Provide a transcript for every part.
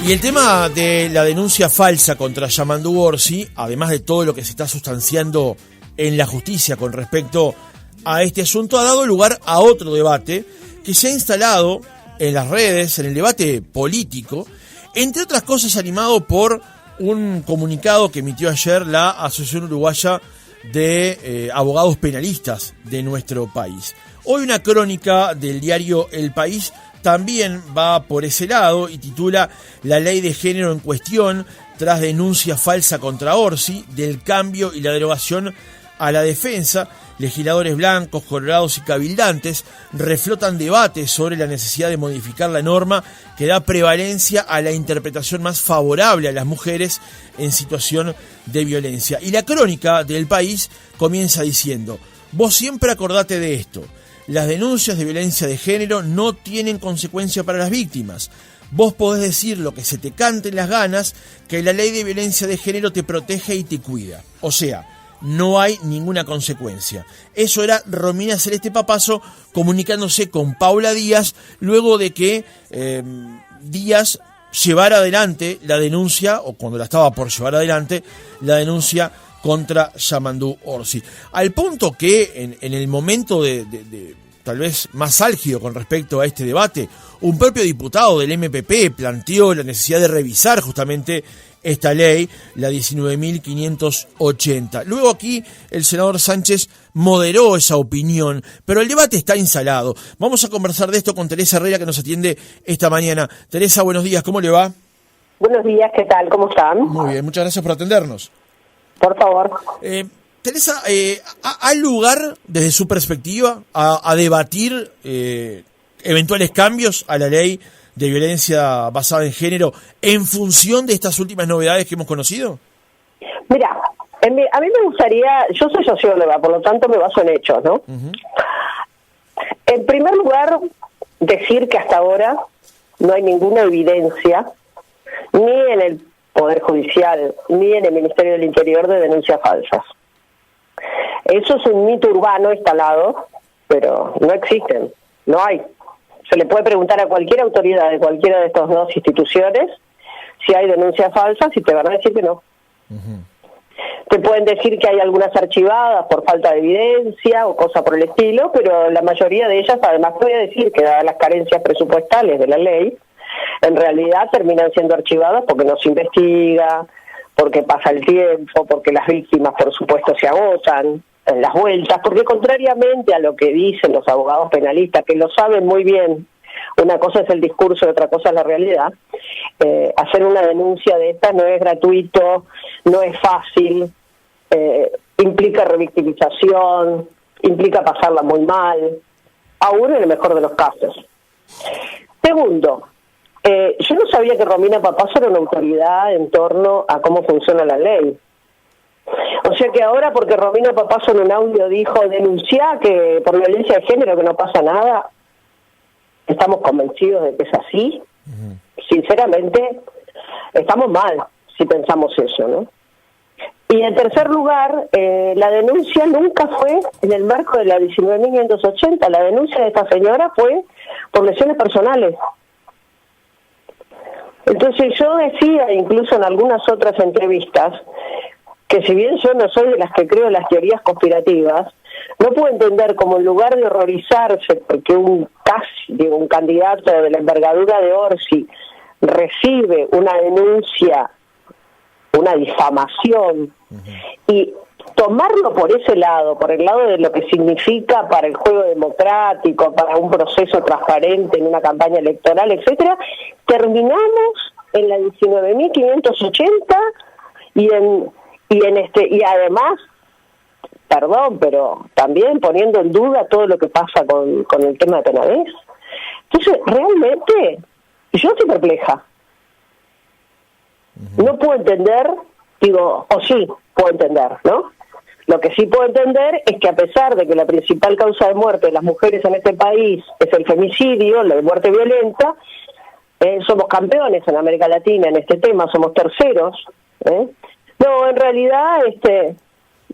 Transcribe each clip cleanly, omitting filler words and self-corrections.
Y el tema de la denuncia falsa contra Yamandu Orsi, además de todo lo que se está sustanciando en la justicia con respecto a este asunto, ha dado lugar a otro debate que se ha instalado en las redes, en el debate político, entre otras cosas animado por un comunicado que emitió ayer la Asociación Uruguaya de Abogados Penalistas de nuestro país. Hoy una crónica del diario El País también va por ese lado y titula "La ley de género en cuestión tras denuncia falsa contra Orsi, del cambio y la derogación a la defensa". Legisladores blancos, colorados y cabildantes reflotan debates sobre la necesidad de modificar la norma que da prevalencia a la interpretación más favorable a las mujeres en situación de violencia. Y la crónica del País comienza diciendo: "Vos siempre acordate de esto. Las denuncias de violencia de género no tienen consecuencia para las víctimas. Vos podés decir lo que se te cante en las ganas, que la ley de violencia de género te protege y te cuida. O sea, no hay ninguna consecuencia". Eso era Romina Celeste Papazo comunicándose con Paula Díaz luego de que Díaz llevara adelante la denuncia, o cuando la estaba por llevar adelante, la denuncia contra Yamandu Orsi. Al punto que en el momento de tal vez más álgido con respecto a este debate, un propio diputado del MPP planteó la necesidad de revisar justamente esta ley, la 19.580. Luego aquí el senador Sánchez moderó esa opinión, pero el debate está instalado. Vamos a conversar de esto con Teresa Herrera, que nos atiende esta mañana. Teresa, buenos días, ¿cómo le va? Buenos días, ¿qué tal? ¿Cómo están? Muy bien, muchas gracias por atendernos. Por favor. Teresa, ¿hay lugar, desde su perspectiva, a debatir eventuales cambios a la ley de violencia basada en género en función de estas últimas novedades que hemos conocido? Mira, a mí me gustaría, yo soy socióloga, por lo tanto me baso en hechos, ¿no? Uh-huh. En primer lugar, decir que hasta ahora no hay ninguna evidencia, ni en el Poder Judicial, ni en el Ministerio del Interior, de denuncias falsas. Eso es un mito urbano instalado, pero no existen, no hay. Se le puede preguntar a cualquier autoridad de cualquiera de estas dos instituciones si hay denuncias falsas y te van a decir que no. Uh-huh. Te pueden decir que hay algunas archivadas por falta de evidencia o cosa por el estilo, pero la mayoría de ellas, además, voy a decir que dadas las carencias presupuestales de la ley, en realidad terminan siendo archivadas porque no se investiga, porque pasa el tiempo, porque las víctimas, por supuesto, se agotan en las vueltas, porque contrariamente a lo que dicen los abogados penalistas, que lo saben muy bien, una cosa es el discurso y otra cosa es la realidad, hacer una denuncia de esta no es gratuito, no es fácil, implica revictimización, implica pasarla muy mal, aún en el mejor de los casos. Segundo, yo no sabía que Romina Papazo era una autoridad en torno a cómo funciona la ley. O sea que ahora, porque Romina Papazo en un audio dijo denunciar que por violencia de género que no pasa nada, estamos convencidos de que es así. Uh-huh. Sinceramente, estamos mal si pensamos eso, ¿no? Y en tercer lugar, la denuncia nunca fue en el marco de la 19.580. La denuncia de esta señora fue por lesiones personales. Entonces yo decía, incluso en algunas otras entrevistas, que si bien yo no soy de las que creo en las teorías conspirativas, no puedo entender cómo en lugar de horrorizarse porque un candidato de la envergadura de Orsi recibe una denuncia, una difamación, uh-huh, y tomarlo por ese lado, por el lado de lo que significa para el juego democrático, para un proceso transparente en una campaña electoral, etcétera, terminamos en la 19.580 y además, perdón, pero también poniendo en duda todo lo que pasa con el tema de Penades. Entonces, realmente, yo estoy perpleja. Uh-huh. No puedo entender, o sí puedo entender, ¿no? Lo que sí puedo entender es que a pesar de que la principal causa de muerte de las mujeres en este país es el femicidio, la muerte violenta, somos campeones en América Latina en este tema, somos terceros. No, en realidad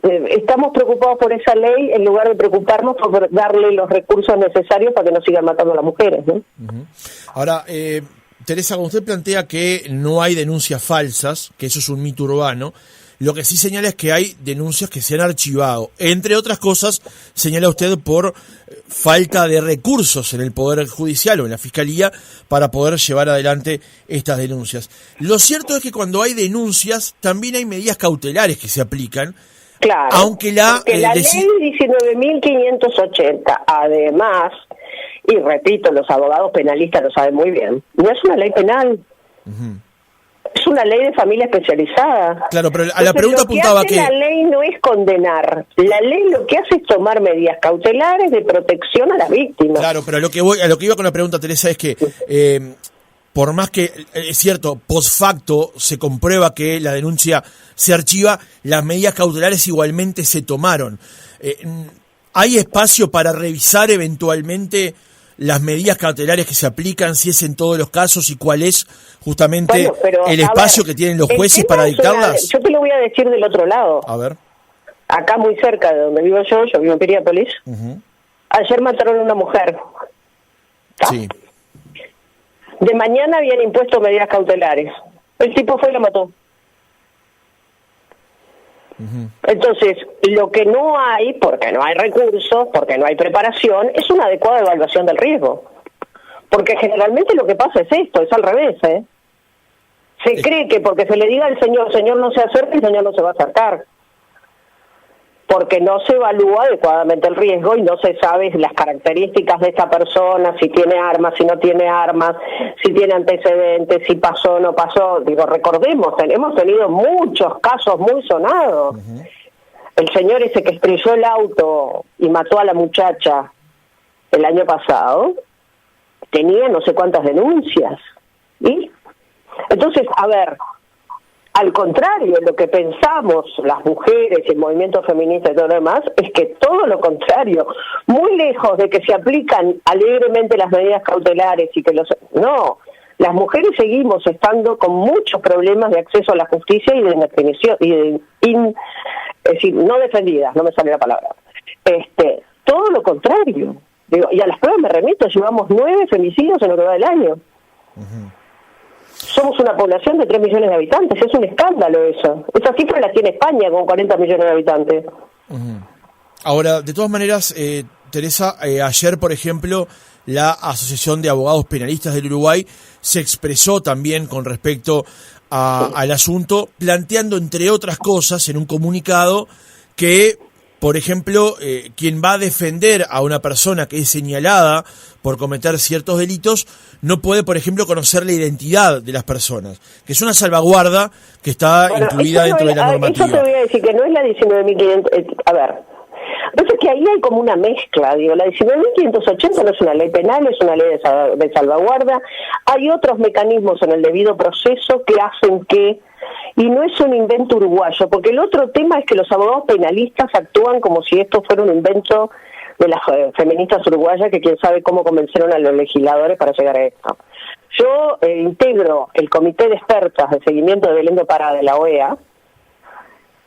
estamos preocupados por esa ley en lugar de preocuparnos por darle los recursos necesarios para que no sigan matando a las mujeres, ¿no? Uh-huh. Ahora, Teresa, cuando usted plantea que no hay denuncias falsas, que eso es un mito urbano, lo que sí señala es que hay denuncias que se han archivado. Entre otras cosas, señala usted por falta de recursos en el Poder Judicial o en la Fiscalía para poder llevar adelante estas denuncias. Lo cierto es que cuando hay denuncias, también hay medidas cautelares que se aplican. Claro, aunque la ley 19.580, además, y repito, los abogados penalistas lo saben muy bien, no es una ley penal. Es una ley de familia especializada. Claro, pero a la pregunta apuntaba que la ley no es condenar. La ley lo que hace es tomar medidas cautelares de protección a las víctimas. Claro, pero a lo que iba con la pregunta, Teresa, es que por más que es cierto, post facto se comprueba que la denuncia se archiva, las medidas cautelares igualmente se tomaron. ¿Hay espacio para revisar eventualmente las medidas cautelares que se aplican, si es en todos los casos, y cuál es justamente el espacio que tienen los jueces para dictarlas? Yo te lo voy a decir del otro lado. A ver. Acá muy cerca de donde vivo yo vivo en Piriápolis. Ayer mataron a una mujer. ¿Tá? Sí. De mañana habían impuesto medidas cautelares. El tipo fue y la mató. Entonces, lo que no hay, porque no hay recursos, porque no hay preparación, es una adecuada evaluación del riesgo. Porque generalmente lo que pasa es esto, es al revés, ¿eh? Se cree que porque se le diga al señor no se acerca, el señor no se va a acercar. Porque no se evalúa adecuadamente el riesgo y no se sabe las características de esta persona, si tiene armas, si no tiene armas, si tiene antecedentes, si pasó o no pasó. Digo, recordemos, hemos tenido muchos casos muy sonados. El señor ese que estrelló el auto y mató a la muchacha el año pasado, tenía no sé cuántas denuncias. ¿Y? Entonces, a ver, al contrario, lo que pensamos las mujeres y el movimiento feminista y todo lo demás, es que todo lo contrario, muy lejos de que se aplican alegremente las medidas cautelares y que no, las mujeres seguimos estando con muchos problemas de acceso a la justicia y de indefinición, es decir, no defendidas, no me sale la palabra. Todo lo contrario. Digo, y a las pruebas me remito, llevamos 9 femicidios en lo que va del año. Somos una población de 3 millones de habitantes, es un escándalo eso. Esa cifra la tiene España con 40 millones de habitantes. Ahora, de todas maneras, Teresa, ayer, por ejemplo, la Asociación de Abogados Penalistas del Uruguay se expresó también con respecto al asunto, planteando, entre otras cosas, en un comunicado que, por ejemplo, quien va a defender a una persona que es señalada por cometer ciertos delitos no puede, por ejemplo, conocer la identidad de las personas, que es una salvaguarda que está incluida dentro de la normativa. Eso te voy a decir, que no es la 19.500... A ver, entonces que ahí hay como una mezcla, digo, la 19.580 no es una ley penal, es una ley de salvaguarda. Hay otros mecanismos en el debido proceso que hacen que... Y no es un invento uruguayo, porque el otro tema es que los abogados penalistas actúan como si esto fuera un invento de las feministas uruguayas, que quién sabe cómo convencieron a los legisladores para llegar a esto. Yo integro el Comité de Expertas de Seguimiento de Belén do Pará de la OEA,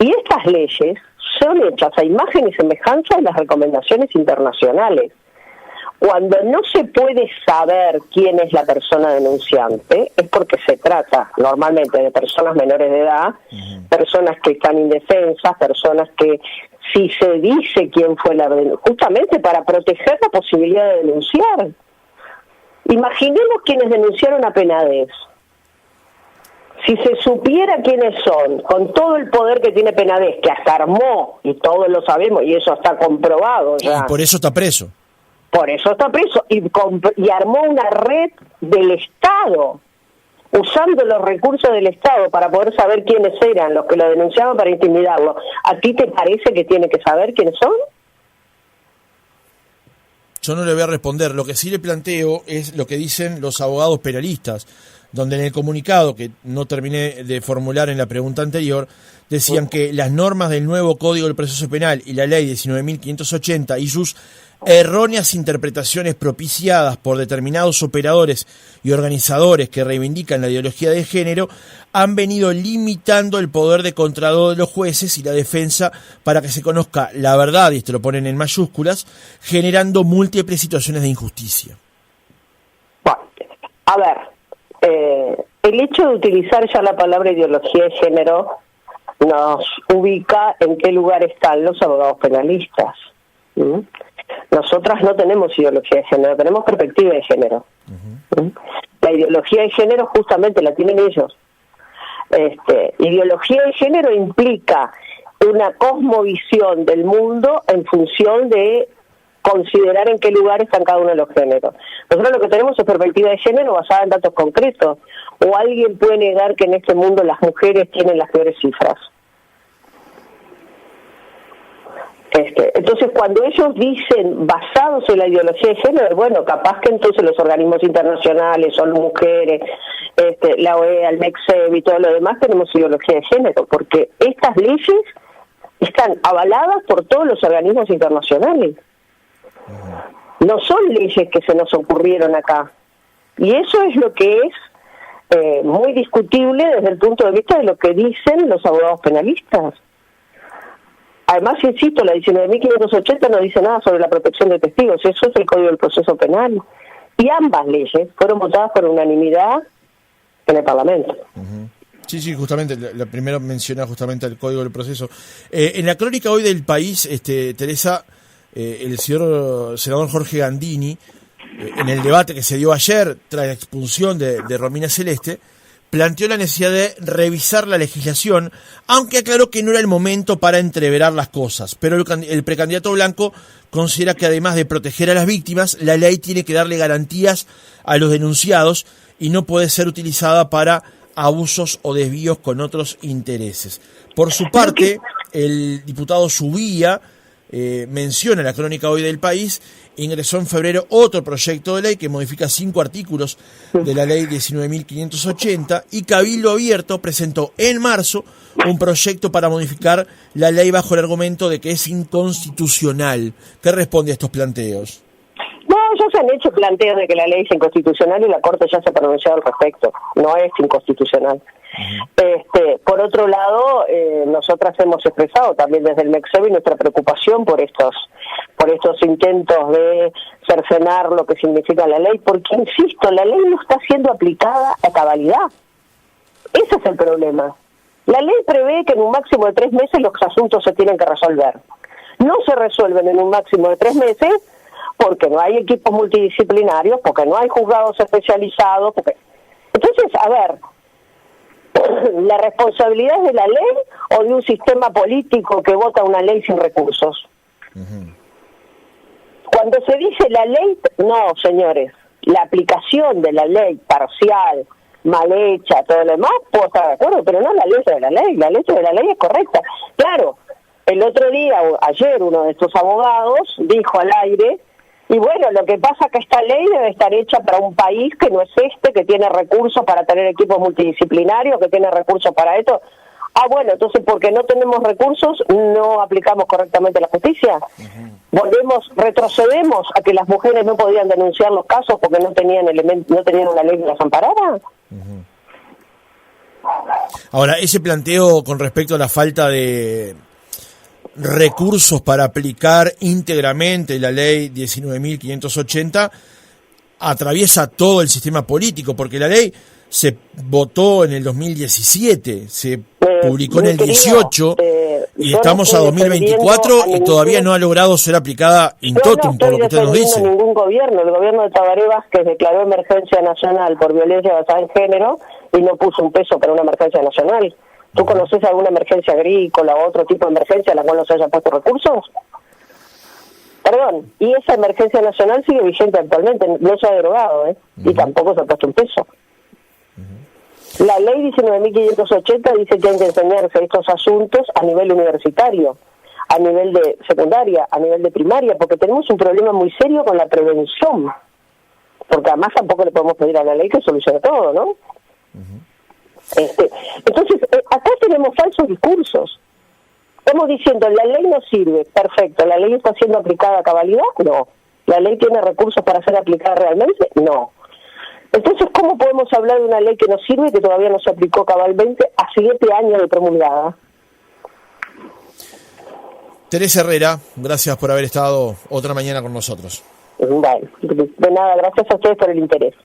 y estas leyes son hechas a imagen y semejanza de las recomendaciones internacionales. Cuando no se puede saber quién es la persona denunciante, es porque se trata normalmente de personas menores de edad, personas que están indefensas, personas que si se dice quién fue justamente para proteger la posibilidad de denunciar. Imaginemos quienes denunciaron a Penades. Si se supiera quiénes son, con todo el poder que tiene Penades, que hasta armó, y todos lo sabemos, y eso está comprobado ya. Y por eso está preso. Por eso está preso, y armó una red del Estado, usando los recursos del Estado para poder saber quiénes eran los que lo denunciaban para intimidarlo. ¿A ti te parece que tiene que saber quiénes son? Yo no le voy a responder. Lo que sí le planteo es lo que dicen los abogados penalistas, donde en el comunicado, que no terminé de formular en la pregunta anterior, decían que las normas del nuevo Código del Proceso Penal y la Ley 19.580 y sus erróneas interpretaciones propiciadas por determinados operadores y organizadores que reivindican la ideología de género han venido limitando el poder de contrado de los jueces y la defensa para que se conozca la verdad, y esto lo ponen en mayúsculas, generando múltiples situaciones de injusticia. Bueno, a ver, el hecho de utilizar ya la palabra ideología de género nos ubica en qué lugar están los abogados penalistas. ¿Mm? Nosotras no tenemos ideología de género, tenemos perspectiva de género. ¿Mm? La ideología de género justamente la tienen ellos. Ideología de género implica una cosmovisión del mundo en función de considerar en qué lugar están cada uno de los géneros. Nosotros lo que tenemos es perspectiva de género basada en datos concretos. ¿O alguien puede negar que en este mundo las mujeres tienen las peores cifras? Entonces, cuando ellos dicen basados en la ideología de género, bueno, capaz que entonces los organismos internacionales, son mujeres, la OEA, el MECSEB y todo lo demás, tenemos ideología de género, porque estas leyes están avaladas por todos los organismos internacionales. No son leyes que se nos ocurrieron acá. Y eso es lo que es muy discutible desde el punto de vista de lo que dicen los abogados penalistas. Además, insisto, la 19.580 no dice nada sobre la protección de testigos, eso es el Código del Proceso Penal. Y ambas leyes fueron votadas por unanimidad en el Parlamento. Sí, justamente, la primera menciona justamente el Código del Proceso. En la crónica hoy del País, Teresa, el señor senador Jorge Gandini, en el debate que se dio ayer tras la expulsión de Romina Celeste, planteó la necesidad de revisar la legislación, aunque aclaró que no era el momento para entreverar las cosas. Pero el precandidato Blanco considera que además de proteger a las víctimas, la ley tiene que darle garantías a los denunciados y no puede ser utilizada para abusos o desvíos con otros intereses. Por su parte, el diputado Subía menciona en la crónica hoy del País, ingresó en febrero otro proyecto de ley que modifica 5 artículos de la ley 19.580 y Cabildo Abierto presentó en marzo un proyecto para modificar la ley bajo el argumento de que es inconstitucional. ¿Qué responde a estos planteos? No, ya se han hecho planteos de que la ley es inconstitucional y la Corte ya se ha pronunciado al respecto. No es inconstitucional. Por otro lado, nosotras hemos expresado también desde el MECSEB nuestra preocupación por estos intentos de cercenar lo que significa la ley, porque, insisto, la ley no está siendo aplicada a cabalidad. Ese es el problema. La ley prevé que en un máximo de 3 meses los asuntos se tienen que resolver. No se resuelven en un máximo de 3 meses porque no hay equipos multidisciplinarios, porque no hay juzgados especializados. Entonces, a ver, ¿la responsabilidad es de la ley o de un sistema político que vota una ley sin recursos? Cuando se dice la ley, no, señores, la aplicación de la ley parcial, mal hecha, todo lo demás, puedo estar de acuerdo, pero no la letra de la ley. La letra de la ley es correcta. Claro, el otro día, ayer, uno de estos abogados dijo al aire, y bueno, lo que pasa es que esta ley debe estar hecha para un país que no es que tiene recursos para tener equipos multidisciplinarios, que tiene recursos para esto. Ah, bueno, entonces, porque no tenemos recursos, no aplicamos correctamente la justicia. Retrocedemos a que las mujeres no podían denunciar los casos porque no tenían una ley que las amparara. Ahora, ese planteo con respecto a la falta de recursos para aplicar íntegramente la ley 19.580 atraviesa todo el sistema político, porque la ley se votó en el 2017, se publicó en el 18 y estamos a 2024 y todavía no ha logrado ser aplicada in totum, por lo que usted nos dice. Ningún gobierno, el gobierno de Tabaré Vázquez declaró emergencia nacional por violencia basada en género y no puso un peso para una emergencia nacional. ¿Tú conoces alguna emergencia agrícola o otro tipo de emergencia a la cual no se haya puesto recursos? Perdón, y esa emergencia nacional sigue vigente actualmente, no se ha derogado, y tampoco se ha puesto un peso. La ley 19.580 dice que hay que enseñarse estos asuntos a nivel universitario, a nivel de secundaria, a nivel de primaria, porque tenemos un problema muy serio con la prevención, porque además tampoco le podemos pedir a la ley que solucione todo, ¿no? Entonces, acá tenemos falsos discursos. Estamos diciendo, la ley no sirve, perfecto, ¿la ley está siendo aplicada a cabalidad? No. ¿La ley tiene recursos para ser aplicada realmente? No. Entonces, ¿cómo podemos hablar de una ley que no sirve y que todavía no se aplicó cabalmente a 7 años de promulgada? Teresa Herrera, gracias por haber estado otra mañana con nosotros. Bueno, de nada, gracias a ustedes por el interés.